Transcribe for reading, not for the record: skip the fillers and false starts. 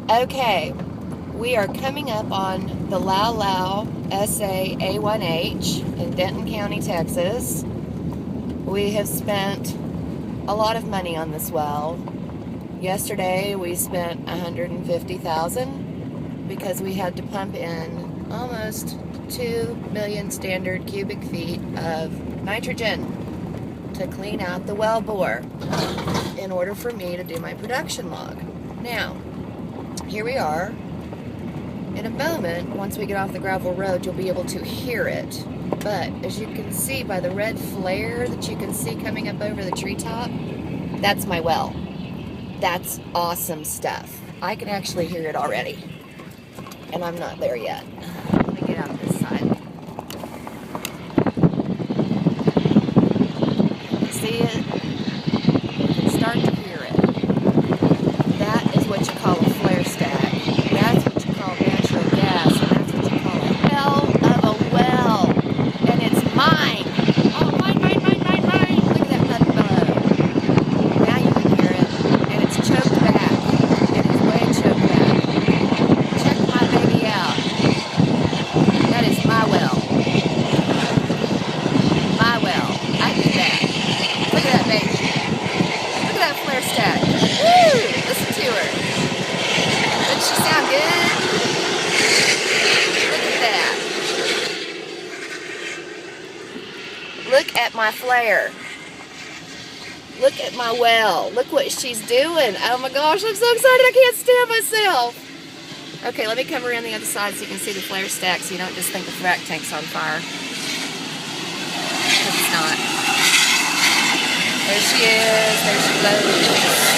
Okay, we are coming up on the LAU-LAU SA-A1H in Denton County, Texas. We have spent a lot of money on this well. Yesterday we spent $150,000 because we had to pump in almost 2 million standard cubic feet of nitrogen to clean out the well bore in order for me to do my production log. Now, here we are. In a moment, once we get off the gravel road, you'll be able to hear it. But as you can see by the red flare that you can see coming up over the treetop, that's my well. That's awesome stuff. I can actually hear it already. And I'm not there yet. Let me get out of this side. See it? You can start to hear it. That is what you call a flare stack. That's what you call natural gas. And that's what you call a hell of a well. And it's mine. Oh, mine. Look at that button below. Now you can hear it. And it's choked back. It is way choked back. Check my baby out. That is my well. My well. I did that. Look at that baby. Look at that flare stack. Woo! Listen to her. Doesn't she sound good? Look at that. Look at my flare. Look at my well. Look what she's doing. Oh my gosh, I'm so excited I can't stand myself. Okay, let me come around the other side so you can see the flare stack so you don't just think the frac tank's on fire. Because it's not. There she is. There she goes.